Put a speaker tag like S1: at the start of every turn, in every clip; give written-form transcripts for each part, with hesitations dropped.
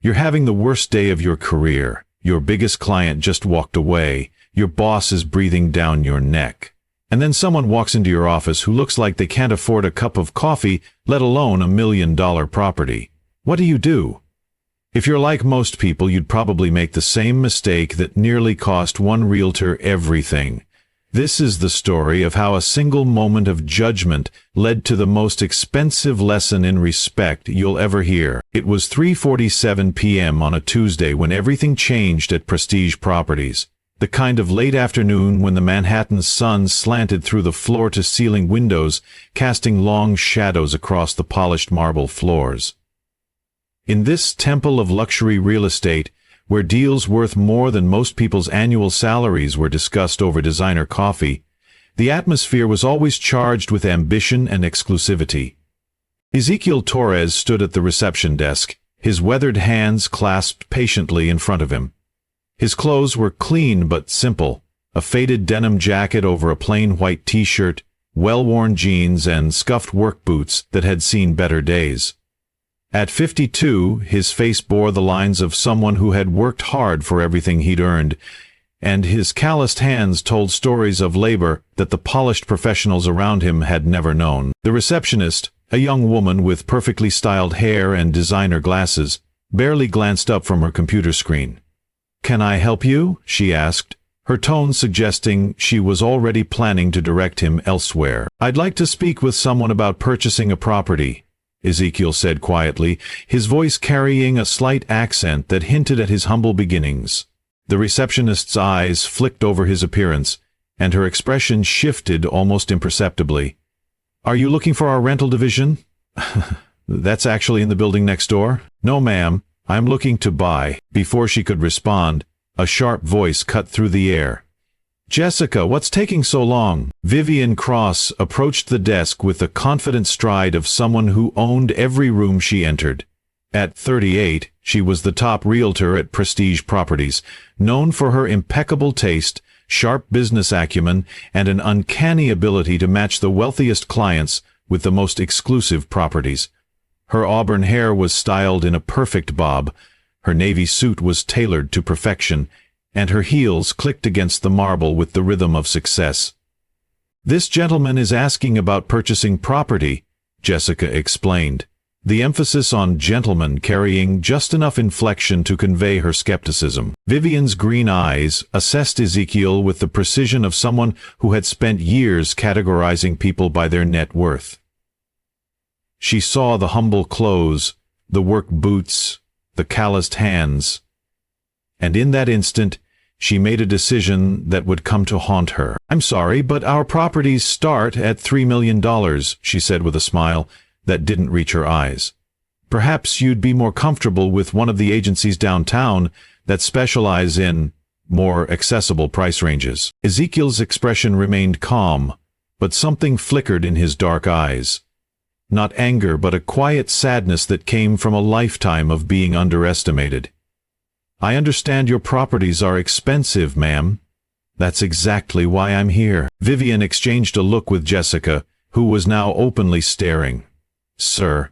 S1: You're having the worst day of your career. Your biggest client just walked away. Your boss is breathing down your neck. And then someone walks into your office who looks like they can't afford a cup of coffee, let alone $1 million property. What do? If you're like most people, you'd probably make the same mistake that nearly cost one realtor everything. This is the story of how a single moment of judgment led to the most expensive lesson in respect you'll ever hear. It was 3:47 p.m. on a Tuesday when everything changed at Prestige Properties. The kind of late afternoon when the Manhattan sun slanted through the floor-to-ceiling windows, casting long shadows across the polished marble floors. In this temple of luxury real estate, where deals worth more than most people's annual salaries were discussed over designer coffee, the atmosphere was always charged with ambition and exclusivity. Ezekiel Torres stood at the reception desk, his weathered hands clasped patiently in front of him. His clothes were clean but simple, a faded denim jacket over a plain white t-shirt, well-worn jeans, and scuffed work boots that had seen better days. At 52, his face bore the lines of someone who had worked hard for everything he'd earned, and his calloused hands told stories of labor that the polished professionals around him had never known. The receptionist, a young woman with perfectly styled hair and designer glasses, barely glanced up from her computer screen. "Can I help you?" she asked, her tone suggesting she was already planning to direct him elsewhere. "I'd like to speak with someone about purchasing a property," Ezekiel said quietly, his voice carrying a slight accent that hinted at his humble beginnings. The receptionist's eyes flicked over his appearance, and her expression shifted almost imperceptibly. "Are you looking for our rental division?" "That's actually in the building next door." "No, ma'am. I'm looking to buy." Before she could respond, a sharp voice cut through the air. "Jessica, what's taking so long?" Vivienne Cross approached the desk with the confident stride of someone who owned every room she entered. At 38, she was the top realtor at Prestige Properties, known for her impeccable taste, sharp business acumen, and an uncanny ability to match the wealthiest clients with the most exclusive properties. Her auburn hair was styled in a perfect bob, her navy suit was tailored to perfection, and her heels clicked against the marble with the rhythm of success. "This gentleman is asking about purchasing property," Jessica explained, the emphasis on gentleman carrying just enough inflection to convey her skepticism. Vivienne's green eyes assessed Ezekiel with the precision of someone who had spent years categorizing people by their net worth. She saw the humble clothes, the work boots, the calloused hands, and in that instant, she made a decision that would come to haunt her. "I'm sorry, but our properties start at $3 million, she said with a smile that didn't reach her eyes. "Perhaps you'd be more comfortable with one of the agencies downtown that specialize in more accessible price ranges." Ezekiel's expression remained calm, but something flickered in his dark eyes. Not anger, but a quiet sadness that came from a lifetime of being underestimated. "I understand your properties are expensive, ma'am. That's exactly why I'm here." Vivienne exchanged a look with Jessica, who was now openly staring. "Sir,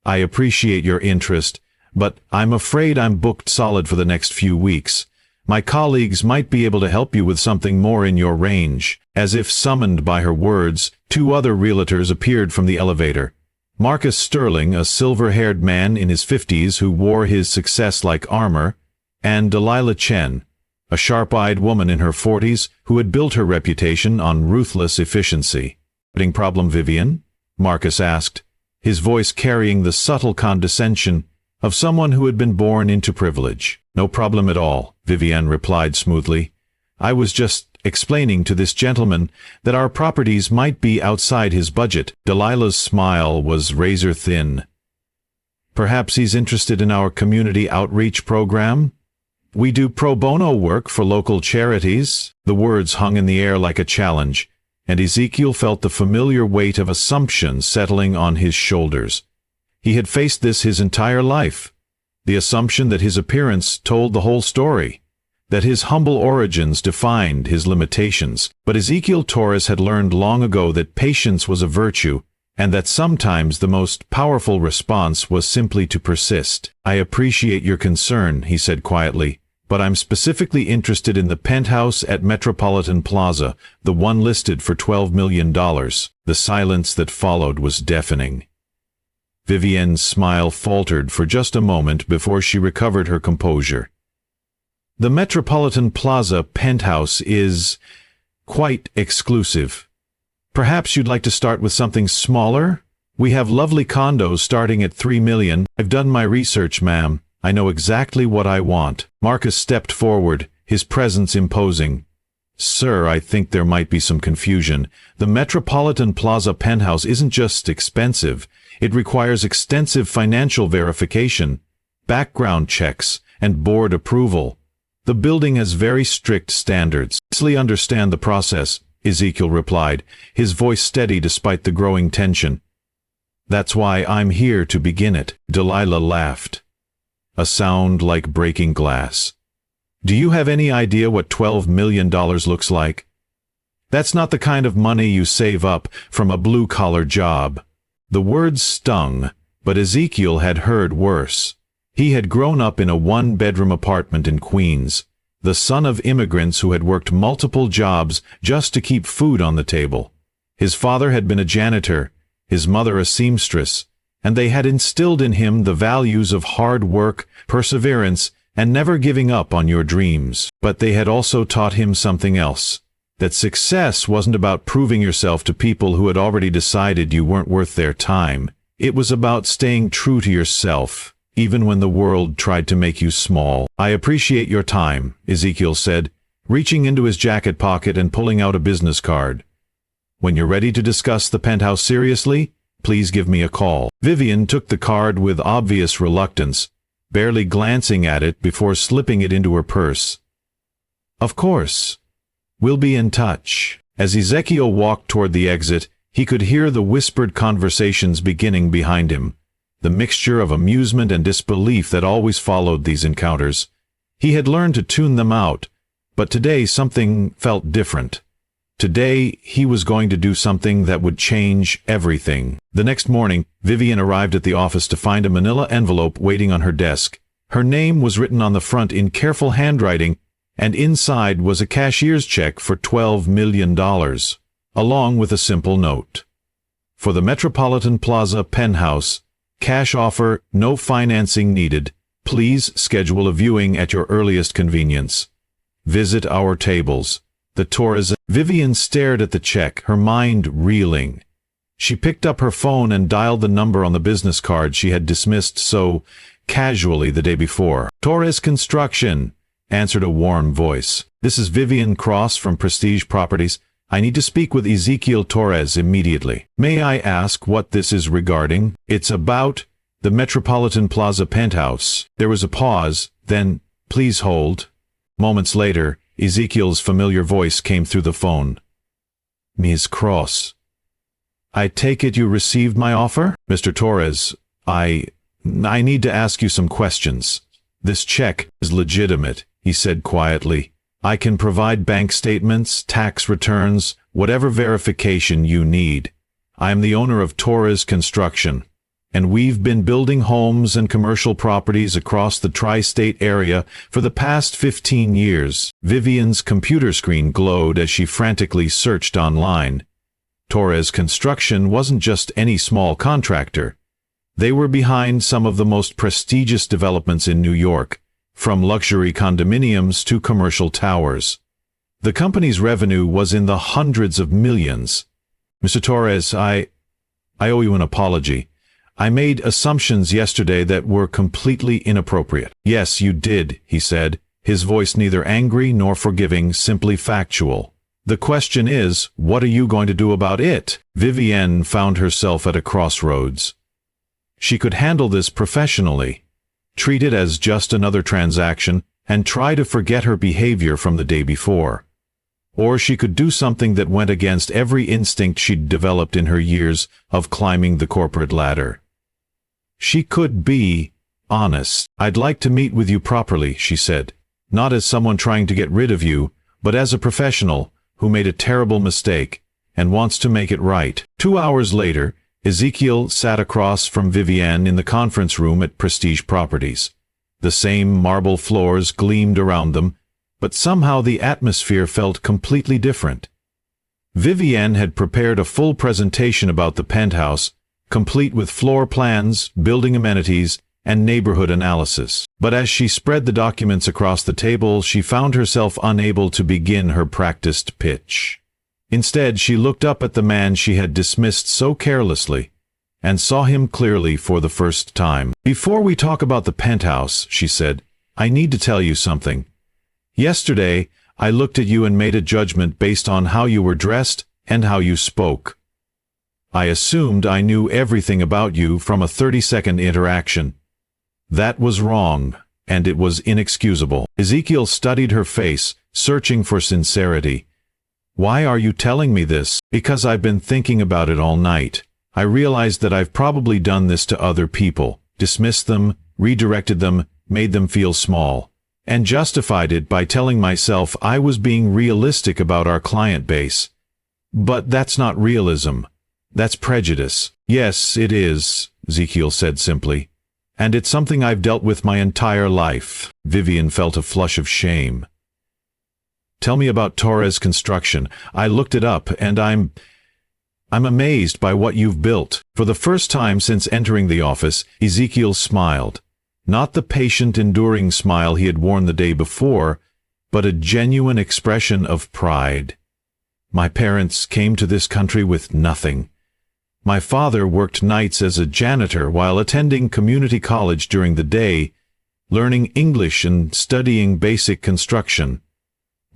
S1: I appreciate your interest, but I'm afraid I'm booked solid for the next few weeks. My colleagues might be able to help you with something more in your range." As if summoned by her words, two other realtors appeared from the elevator. Marcus Sterling, a silver-haired man in his 50s who wore his success like armor, and Delilah Chen, a sharp-eyed woman in her 40s who had built her reputation on ruthless efficiency. "Problem, Vivienne?" Marcus asked, his voice carrying the subtle condescension of someone who had been born into privilege. "No problem at all," Vivienne replied smoothly. "I was just explaining to this gentleman that our properties might be outside his budget." Delilah's smile was razor-thin. "Perhaps he's interested in our community outreach program? We do pro bono work for local charities." The words hung in the air like a challenge, and Ezekiel felt the familiar weight of assumption settling on his shoulders. He had faced this his entire life, the assumption that his appearance told the whole story, that his humble origins defined his limitations. But Ezekiel Torres had learned long ago that patience was a virtue, and that sometimes the most powerful response was simply to persist. "I appreciate your concern," he said quietly, "but I'm specifically interested in the penthouse at Metropolitan Plaza, the one listed for $12 million. The silence that followed was deafening. Vivienne's smile faltered for just a moment before she recovered her composure. "The Metropolitan Plaza penthouse is quite exclusive. Perhaps you'd like to start with something smaller? We have lovely condos starting at $3 million. I've done my research, ma'am. I know exactly what I want." Marcus stepped forward, his presence imposing. "Sir, I think there might be some confusion. The Metropolitan Plaza penthouse isn't just expensive. It requires extensive financial verification, background checks, and board approval. The building has very strict standards." "I understand the process," Ezekiel replied, his voice steady despite the growing tension. "That's why I'm here to begin it." Delilah laughed, a sound like breaking glass. "Do you have any idea what $12 million looks like? That's not the kind of money you save up from a blue-collar job." The words stung, but Ezekiel had heard worse. He had grown up in a one-bedroom apartment in Queens, the son of immigrants who had worked multiple jobs just to keep food on the table. His father had been a janitor, his mother a seamstress, and they had instilled in him the values of hard work, perseverance, and never giving up on your dreams. But they had also taught him something else, that success wasn't about proving yourself to people who had already decided you weren't worth their time. It was about staying true to yourself, even when the world tried to make you small. "I appreciate your time," Ezekiel said, reaching into his jacket pocket and pulling out a business card. "When you're ready to discuss the penthouse seriously, please give me a call." Vivienne took the card with obvious reluctance, barely glancing at it before slipping it into her purse. "Of course. We'll be in touch." As Ezekiel walked toward the exit, he could hear the whispered conversations beginning behind him, the mixture of amusement and disbelief that always followed these encounters. He had learned to tune them out, but today something felt different. Today he was going to do something that would change everything. The next morning, Vivienne arrived at the office to find a manila envelope waiting on her desk. Her name was written on the front in careful handwriting, and inside was a cashier's check for $12 million, along with a simple note. "For the Metropolitan Plaza penthouse, cash offer, no financing needed. Please schedule a viewing at your earliest convenience. Visit our tables. The Torres." Vivienne stared at the check, her mind reeling. She picked up her phone and dialed the number on the business card she had dismissed so casually the day before. "Torres Construction," answered a warm voice. "This is Vivienne Cross from Prestige Properties. I need to speak with Ezekiel Torres immediately." "May I ask what this is regarding?" "It's about the Metropolitan Plaza penthouse." There was a pause, then, "Please hold." Moments later, Ezekiel's familiar voice came through the phone. "Ms. Cross, I take it you received my offer?" "Mr. Torres, I need to ask you some questions. This check is legitimate," he said quietly. "I can provide bank statements, tax returns, whatever verification you need. I am the owner of Torres Construction, and we've been building homes and commercial properties across the tri-state area for the past 15 years. Vivienne's computer screen glowed as she frantically searched online. Torres Construction wasn't just any small contractor. They were behind some of the most prestigious developments in New York, from luxury condominiums to commercial towers. The company's revenue was in the hundreds of millions. "Mr. Torres, I owe you an apology. I made assumptions yesterday that were completely inappropriate." "Yes, you did," he said, his voice neither angry nor forgiving, simply factual. "The question is, what are you going to do about it?" Vivienne found herself at a crossroads. She could handle this professionally, treat it as just another transaction, and try to forget her behavior from the day before. Or she could do something that went against every instinct she'd developed in her years of climbing the corporate ladder. She could be honest. "I'd like to meet with you properly," she said, "not as someone trying to get rid of you, but as a professional who made a terrible mistake and wants to make it right." 2 hours later, Ezekiel sat across from Vivienne in the conference room at Prestige Properties. The same marble floors gleamed around them, but somehow the atmosphere felt completely different. Vivienne had prepared a full presentation about the penthouse, complete with floor plans, building amenities, and neighborhood analysis. But as she spread the documents across the table, she found herself unable to begin her practiced pitch. Instead, she looked up at the man she had dismissed so carelessly, and saw him clearly for the first time. "Before we talk about the penthouse," she said, "I need to tell you something. Yesterday, I looked at you and made a judgment based on how you were dressed and how you spoke. I assumed I knew everything about you from a 30-second interaction. That was wrong, and it was inexcusable." Ezekiel studied her face, searching for sincerity. "Why are you telling me this?" "Because I've been thinking about it all night. I realized that I've probably done this to other people, dismissed them, redirected them, made them feel small, and justified it by telling myself I was being realistic about our client base. But that's not realism. That's prejudice." "Yes, it is," Ezekiel said simply. "And it's something I've dealt with my entire life." Vivienne felt a flush of shame. "Tell me about Torres Construction. I looked it up, and I'm amazed by what you've built." For the first time since entering the office, Ezekiel smiled. Not the patient, enduring smile he had worn the day before, but a genuine expression of pride. "My parents came to this country with nothing. My father worked nights as a janitor while attending community college during the day, learning English and studying basic construction.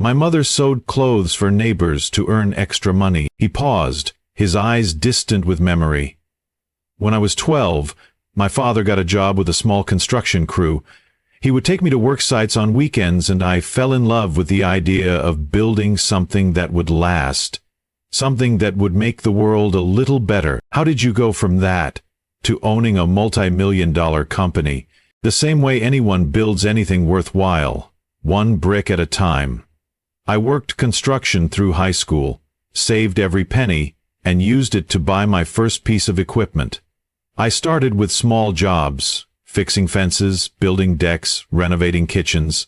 S1: My mother sewed clothes for neighbors to earn extra money." He paused, his eyes distant with memory. "When I was 12, my father got a job with a small construction crew. He would take me to work sites on weekends, and I fell in love with the idea of building something that would last, something that would make the world a little better." "How did you go from that to owning a multi-million-dollar company?" "The same way anyone builds anything worthwhile, one brick at a time. I worked construction through high school, saved every penny, and used it to buy my first piece of equipment. I started with small jobs, fixing fences, building decks, renovating kitchens.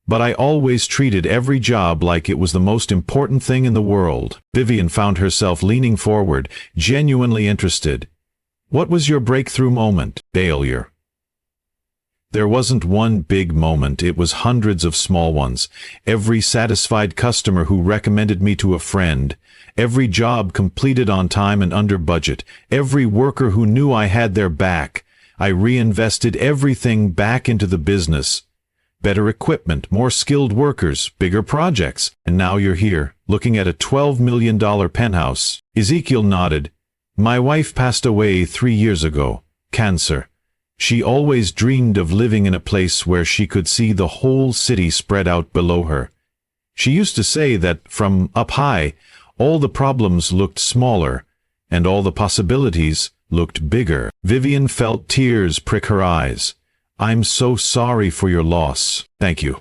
S1: But I always treated every job like it was the most important thing in the world." Vivienne found herself leaning forward, genuinely interested. "What was your breakthrough moment?" "Failure." "There wasn't one big moment, it was hundreds of small ones. Every satisfied customer who recommended me to a friend, every job completed on time and under budget, every worker who knew I had their back. I reinvested everything back into the business. Better equipment, more skilled workers, bigger projects. And now you're here, looking at a $12 million penthouse." Ezekiel nodded. "My wife passed away 3 years ago. Cancer. She always dreamed of living in a place where she could see the whole city spread out below her. She used to say that from up high, all the problems looked smaller, and all the possibilities looked bigger." Vivienne felt tears prick her eyes. "I'm so sorry for your loss." "Thank you.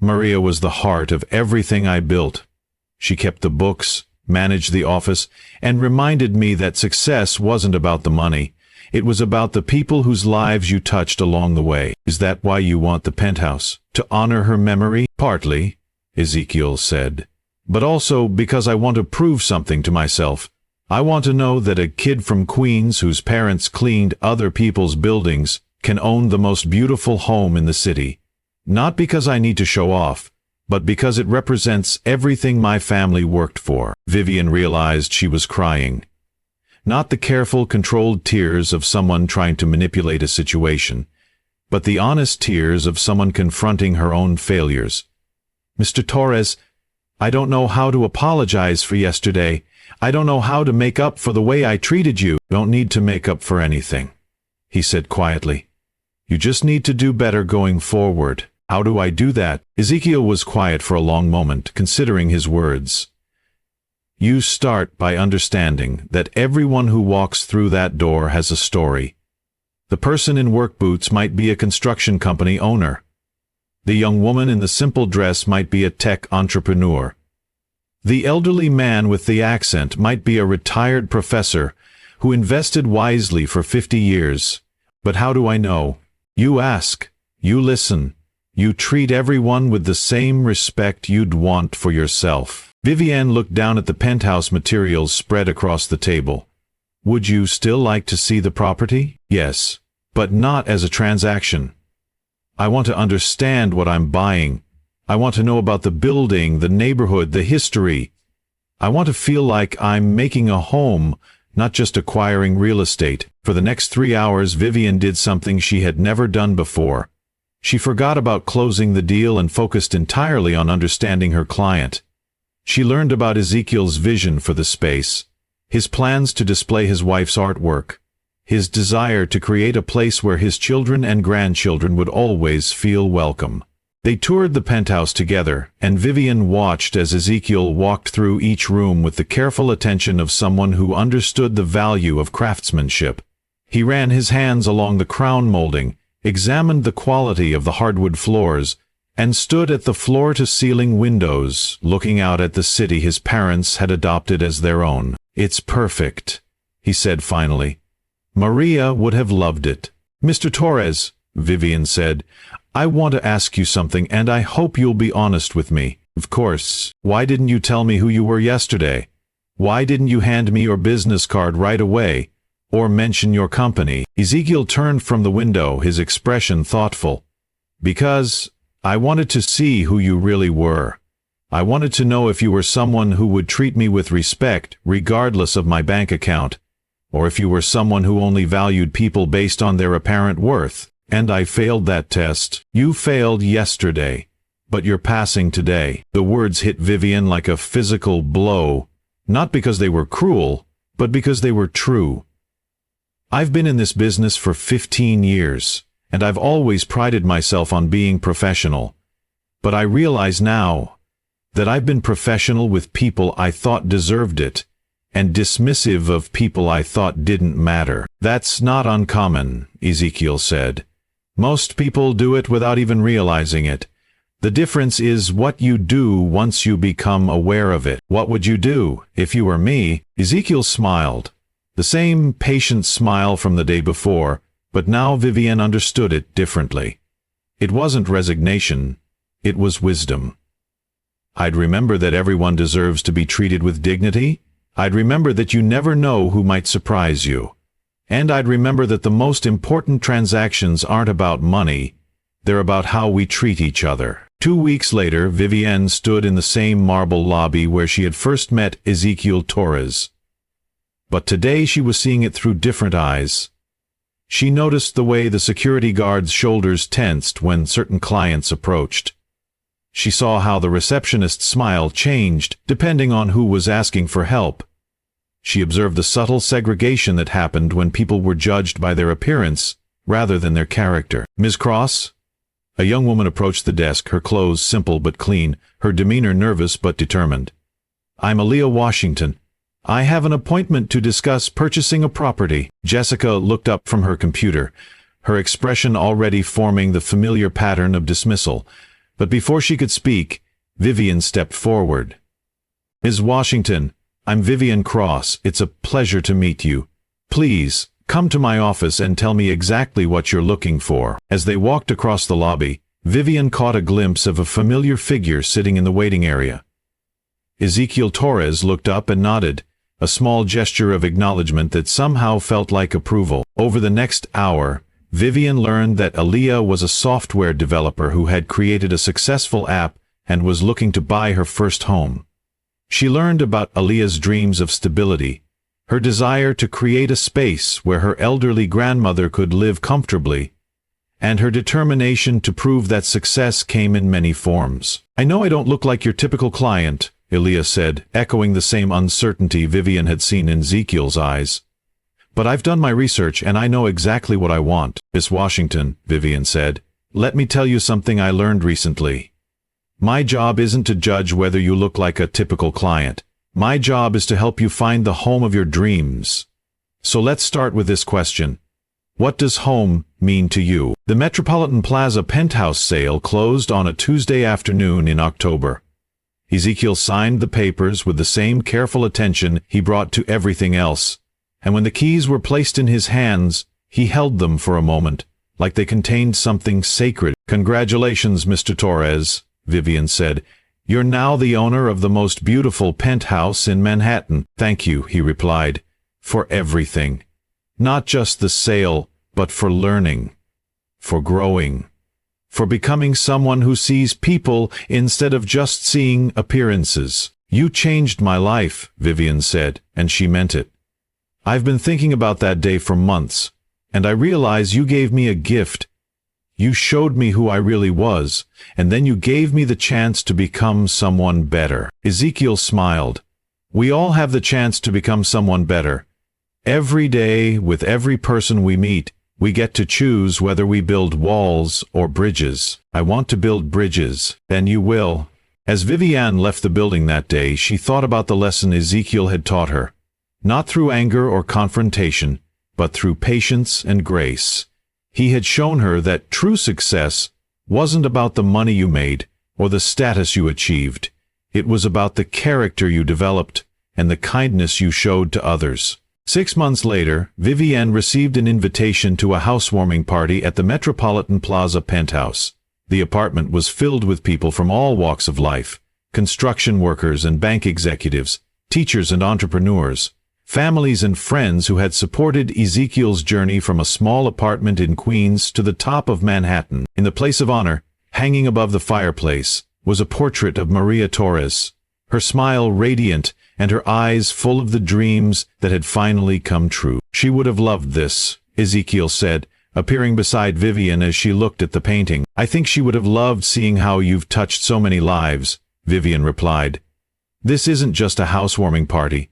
S1: Maria was the heart of everything I built. She kept the books, managed the office, and reminded me that success wasn't about the money. It was about the people whose lives you touched along the way." "Is that why you want the penthouse? To honor her memory?" "Partly," Ezekiel said. "But also because I want to prove something to myself. I want to know that a kid from Queens whose parents cleaned other people's buildings can own the most beautiful home in the city. Not because I need to show off, but because it represents everything my family worked for." Vivienne realized she was crying. Not the careful, controlled tears of someone trying to manipulate a situation, but the honest tears of someone confronting her own failures. "Mr. Torres, I don't know how to apologize for yesterday. I don't know how to make up for the way I treated you." "Don't need to make up for anything," he said quietly. "You just need to do better going forward." "How do I do that?" Ezekiel was quiet for a long moment, considering his words. "You start by understanding that everyone who walks through that door has a story. The person in work boots might be a construction company owner. The young woman in the simple dress might be a tech entrepreneur. The elderly man with the accent might be a retired professor who invested wisely for 50 years. But how do I know? You ask, you listen, you treat everyone with the same respect you'd want for yourself. Vivienne looked down at the penthouse materials spread across the table. Would you still like to see the property? Yes, but not as a transaction. I want to understand what I'm buying. I want to know about the building, the neighborhood, the history. I want to feel like I'm making a home, not just acquiring real estate. For the next 3 hours, Vivienne did something she had never done before. She forgot about closing the deal and focused entirely on understanding her client. She learned about Ezekiel's vision for the space, his plans to display his wife's artwork, his desire to create a place where his children and grandchildren would always feel welcome. They toured the penthouse together, and Vivienne watched as Ezekiel walked through each room with the careful attention of someone who understood the value of craftsmanship. He ran his hands along the crown molding, examined the quality of the hardwood floors, and stood at the floor-to-ceiling windows, looking out at the city his parents had adopted as their own. "It's perfect," he said finally. "Maria would have loved it." "Mr. Torres," Vivienne said, "I want to ask you something, and I hope you'll be honest with me." "Of course. Why didn't you tell me who you were yesterday? Why didn't you hand me your business card right away, or mention your company?" Ezekiel turned from the window, his expression thoughtful. "Because I wanted to see who you really were. I wanted to know if you were someone who would treat me with respect, regardless of my bank account, or if you were someone who only valued people based on their apparent worth. And I failed that test." "You failed yesterday, but you're passing today." The words hit Vivienne like a physical blow, not because they were cruel, but because they were true. "I've been in this business for 15 years, and I've always prided myself on being professional. But I realize now that I've been professional with people I thought deserved it, and dismissive of people I thought didn't matter." "That's not uncommon," Ezekiel said. "Most people do it without even realizing it. The difference is what you do once you become aware of it." "What would you do if you were me?" Ezekiel smiled. The same patient smile from the day before, but now Vivienne understood it differently. It wasn't resignation, it was wisdom. "I'd remember that everyone deserves to be treated with dignity. I'd remember that you never know who might surprise you. And I'd remember that the most important transactions aren't about money, they're about how we treat each other." 2 weeks later, Vivienne stood in the same marble lobby where she had first met Ezekiel Torres. But today she was seeing it through different eyes. She noticed the way the security guards' shoulders tensed when certain clients approached. She saw how the receptionist's smile changed depending on who was asking for help. She observed the subtle segregation that happened when people were judged by their appearance rather than their character. "Ms. Cross?" A young woman approached the desk, her clothes simple but clean, her demeanor nervous but determined. "I'm Aaliyah Washington. I have an appointment to discuss purchasing a property." Jessica looked up from her computer, her expression already forming the familiar pattern of dismissal. But before she could speak, Vivienne stepped forward. "Ms. Washington, I'm Vivienne Cross. It's a pleasure to meet you. Please, come to my office and tell me exactly what you're looking for." As they walked across the lobby, Vivienne caught a glimpse of a familiar figure sitting in the waiting area. Ezekiel Torres looked up and nodded, a small gesture of acknowledgement that somehow felt like approval. Over the next hour, Vivienne learned that Aaliyah was a software developer who had created a successful app and was looking to buy her first home. She learned about Aaliyah's dreams of stability, her desire to create a space where her elderly grandmother could live comfortably, and her determination to prove that success came in many forms. "I know I don't look like your typical client," Aaliyah said, echoing the same uncertainty Vivienne had seen in Ezekiel's eyes. "But I've done my research and I know exactly what I want." "Miss Washington," Vivienne said, "let me tell you something I learned recently. My job isn't to judge whether you look like a typical client. My job is to help you find the home of your dreams. So let's start with this question. What does home mean to you?" The Metropolitan Plaza penthouse sale closed on a Tuesday afternoon in October. Ezekiel signed the papers with the same careful attention he brought to everything else. and when the keys were placed in his hands, he held them for a moment, like they contained something sacred. "Congratulations, Mr. Torres," Vivienne said. "You're now the owner of the most beautiful penthouse in Manhattan." "Thank you," he replied, "for everything. Not just the sale, but for learning, for growing, for becoming someone who sees people instead of just seeing appearances." "You changed my life," Vivienne said, and she meant it. "I've been thinking about that day for months, and I realize you gave me a gift. You showed me who I really was, and then you gave me the chance to become someone better." Ezekiel smiled. "We all have the chance to become someone better. Every day, with every person we meet, we get to choose whether we build walls or bridges. I want to build bridges, and you will." As Vivienne left the building that day, she thought about the lesson Ezekiel had taught her. Not through anger or confrontation, but through patience and grace. He had shown her that true success wasn't about the money you made or the status you achieved. It was about the character you developed and the kindness you showed to others. 6 months later, Vivienne received an invitation to a housewarming party at the Metropolitan Plaza Penthouse. The apartment was filled with people from all walks of life: construction workers and bank executives, teachers and entrepreneurs, families and friends who had supported Ezekiel's journey from a small apartment in Queens to the top of Manhattan. In the place of honor, hanging above the fireplace, was a portrait of Maria Torres, her smile radiant and her eyes full of the dreams that had finally come true. "She would have loved this," Ezekiel said, appearing beside Vivienne as she looked at the painting. "I think she would have loved seeing how you've touched so many lives," Vivienne replied. "This isn't just a housewarming party.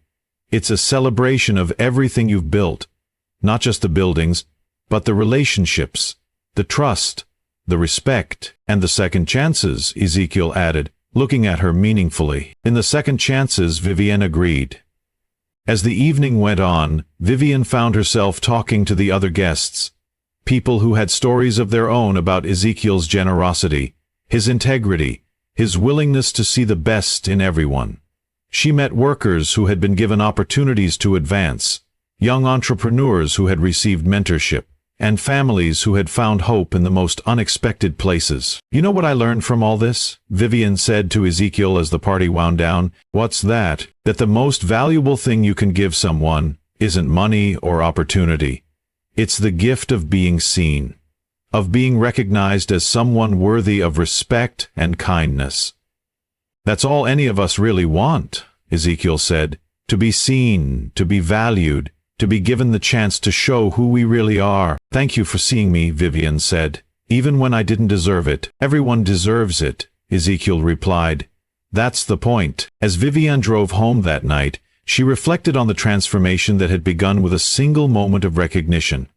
S1: It's a celebration of everything you've built. Not just the buildings, but the relationships, the trust, the respect, and the second chances," Ezekiel added, looking at her meaningfully. "In the second chances," Vivienne agreed. As the evening went on, Vivienne found herself talking to the other guests, people who had stories of their own about Ezekiel's generosity, his integrity, his willingness to see the best in everyone. She met workers who had been given opportunities to advance, young entrepreneurs who had received mentorship, and families who had found hope in the most unexpected places. "You know what I learned from all this?" Vivienne said to Ezekiel as the party wound down. "What's that?" "That the most valuable thing you can give someone isn't money or opportunity. It's the gift of being seen, of being recognized as someone worthy of respect and kindness. That's all any of us really want," Ezekiel said, "to be seen, to be valued, to be given the chance to show who we really are." "Thank you for seeing me," Vivienne said, "even when I didn't deserve it." "Everyone deserves it," Ezekiel replied. "That's the point." As Vivienne drove home that night, she reflected on the transformation that had begun with a single moment of recognition.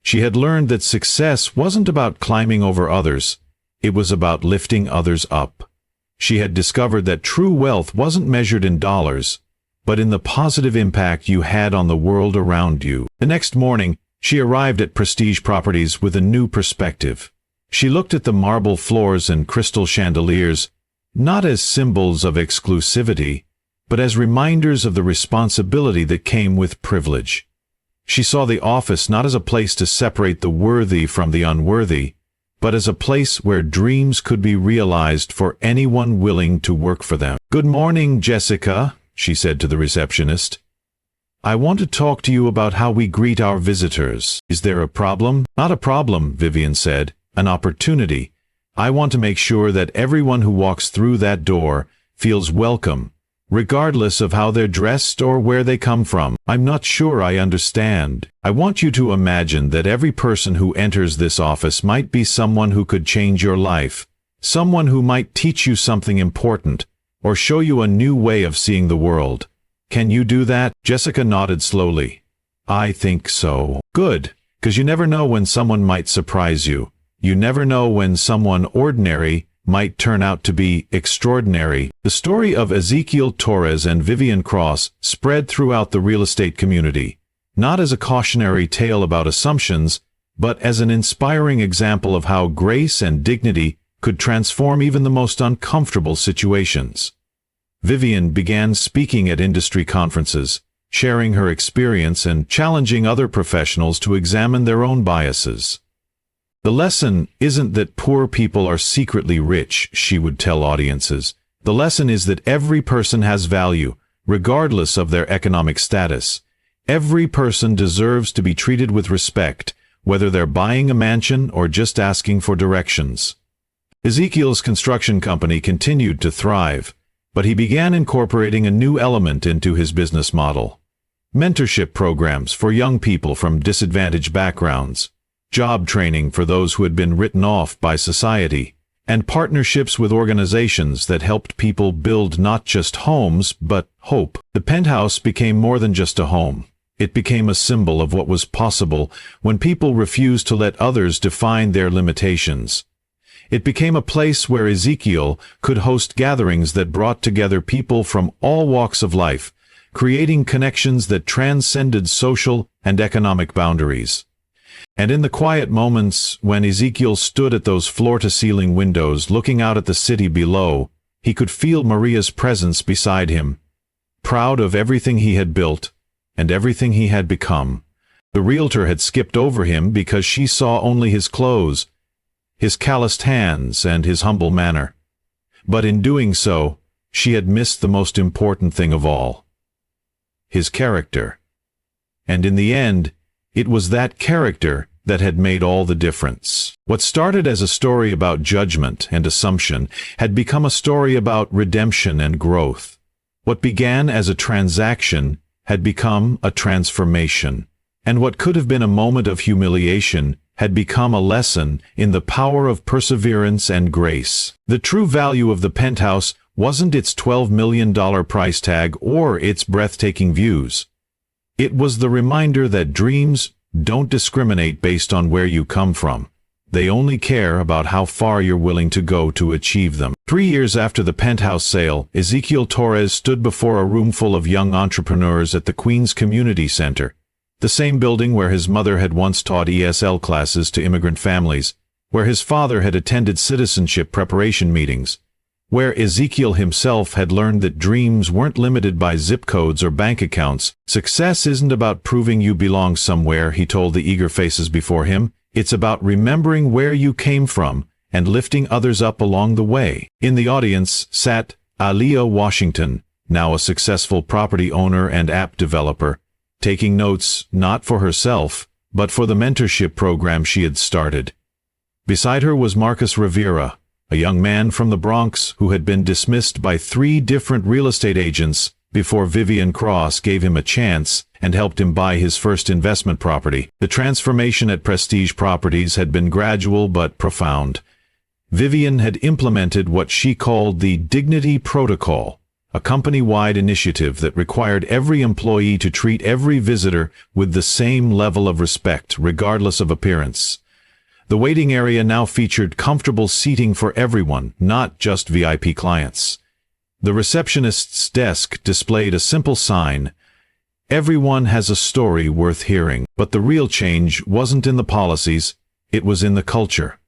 S1: She had learned that success wasn't about climbing over others, it was about lifting others up. She had discovered that true wealth wasn't measured in dollars, but in the positive impact you had on the world around you. The next morning, she arrived at Prestige Properties with a new perspective. She looked at the marble floors and crystal chandeliers, not as symbols of exclusivity, but as reminders of the responsibility that came with privilege. She saw the office not as a place to separate the worthy from the unworthy, but as a place where dreams could be realized for anyone willing to work for them. "Good morning, Jessica," she said to the receptionist. "I want to talk to you about how we greet our visitors. Is there a problem?" "Not a problem," Vivienne said. "An opportunity. I want to make sure that everyone who walks through that door feels welcome, regardless of how they're dressed or where they come from." "I'm not sure I understand." "I want you to imagine that every person who enters this office might be someone who could change your life, someone who might teach you something important, or show you a new way of seeing the world. Can you do that?" Jessica nodded slowly. "I think so." "Good, because you never know when someone might surprise you. You never know when someone ordinary might turn out to be extraordinary." The story of Ezekiel Torres and Vivienne Cross spread throughout the real estate community, not as a cautionary tale about assumptions, but as an inspiring example of how grace and dignity could transform even the most uncomfortable situations. Vivienne began speaking at industry conferences, sharing her experience and challenging other professionals to examine their own biases. The lesson isn't that poor people are secretly rich, she would tell audiences. The lesson is that every person has value, regardless of their economic status. Every person deserves to be treated with respect, whether they're buying a mansion or just asking for directions. Ezekiel's construction company continued to thrive, but he began incorporating a new element into his business model. Mentorship programs for young people from disadvantaged backgrounds, job training for those who had been written off by society, and partnerships with organizations that helped people build not just homes, but hope. The Penthouse became more than just a home. It became a symbol of what was possible when people refused to let others define their limitations. It became a place where Ezekiel could host gatherings that brought together people from all walks of life, creating connections that transcended social and economic boundaries. And in the quiet moments when Ezekiel stood at those floor-to-ceiling windows looking out at the city below, he could feel Maria's presence beside him, proud of everything he had built and everything he had become. The realtor had skipped over him because she saw only his clothes, his calloused hands, and his humble manner. But in doing so, she had missed the most important thing of all: his character. And in the end, it was that character that had made all the difference. What started as a story about judgment and assumption had become a story about redemption and growth. What began as a transaction had become a transformation, and what could have been a moment of humiliation had become a lesson in the power of perseverance and grace. The true value of the Penthouse wasn't its $12 million price tag or its breathtaking views. It was the reminder that dreams don't discriminate based on where you come from. They only care about how far you're willing to go to achieve them. 3 years after the Penthouse sale, Ezekiel Torres stood before a room full of young entrepreneurs at the Queens Community Center, the same building where his mother had once taught ESL classes to immigrant families, where his father had attended citizenship preparation meetings, where Ezekiel himself had learned that dreams weren't limited by zip codes or bank accounts. Success isn't about proving you belong somewhere, he told the eager faces before him. It's about remembering where you came from and lifting others up along the way. In the audience sat Aaliyah Washington, now a successful property owner and app developer, taking notes not for herself, but for the mentorship program she had started. Beside her was Marcus Rivera, a young man from the Bronx who had been dismissed by 3 different real estate agents before Vivienne Cross gave him a chance and helped him buy his first investment property. The transformation at Prestige Properties had been gradual but profound. Vivienne had implemented what she called the Dignity Protocol, a company-wide initiative that required every employee to treat every visitor with the same level of respect, regardless of appearance. The waiting area now featured comfortable seating for everyone, not just VIP clients. The receptionist's desk displayed a simple sign: "Everyone has a story worth hearing." But the real change wasn't in the policies, it was in the culture.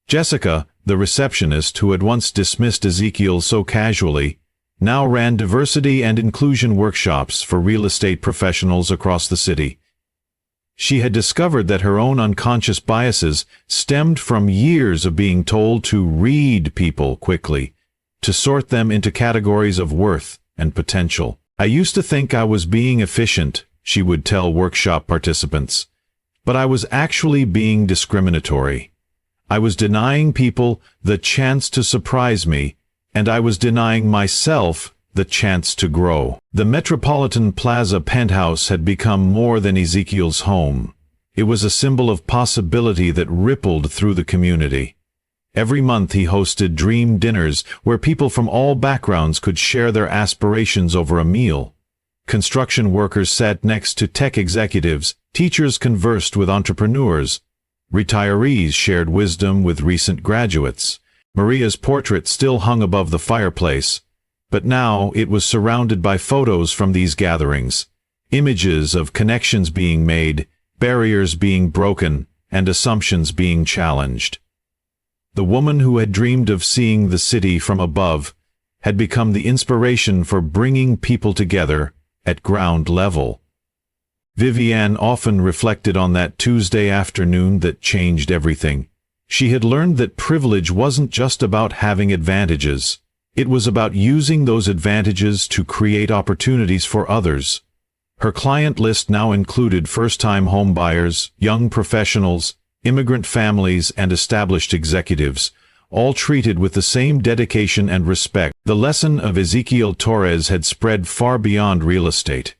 S1: Jessica, the receptionist who had once dismissed Ezekiel so casually, now ran diversity and inclusion workshops for real estate professionals across the city. She had discovered that her own unconscious biases stemmed from years of being told to read people quickly, to sort them into categories of worth and potential. "I used to think I was being efficient," she would tell workshop participants, "but I was actually being discriminatory. I was denying people the chance to surprise me, and I was denying myself the chance to grow." The Metropolitan Plaza Penthouse had become more than Ezekiel's home. It was a symbol of possibility that rippled through the community. Every month he hosted dream dinners where people from all backgrounds could share their aspirations over a meal. Construction workers sat next to tech executives, teachers conversed with entrepreneurs, retirees shared wisdom with recent graduates. Maria's portrait still hung above the fireplace, but now it was surrounded by photos from these gatherings, images of connections being made, barriers being broken, and assumptions being challenged. The woman who had dreamed of seeing the city from above had become the inspiration for bringing people together at ground level. Vivienne often reflected on that Tuesday afternoon that changed everything. She had learned that privilege wasn't just about having advantages. It was about using those advantages to create opportunities for others. Her client list now included first-time homebuyers, young professionals, immigrant families, and established executives, all treated with the same dedication and respect. The lesson of Ezekiel Torres had spread far beyond real estate.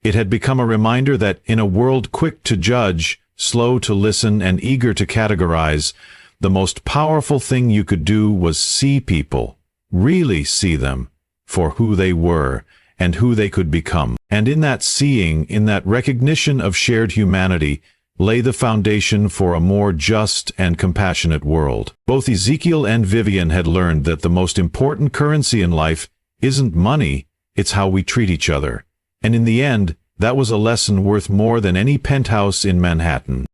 S1: It had become a reminder that in a world quick to judge, slow to listen, and eager to categorize, the most powerful thing you could do was see people, really see them, for who they were and who they could become. And in that seeing, in that recognition of shared humanity, lay the foundation for a more just and compassionate world. Both Ezekiel and Vivienne had learned that the most important currency in life isn't money, it's how we treat each other. And in the end, that was a lesson worth more than any penthouse in Manhattan.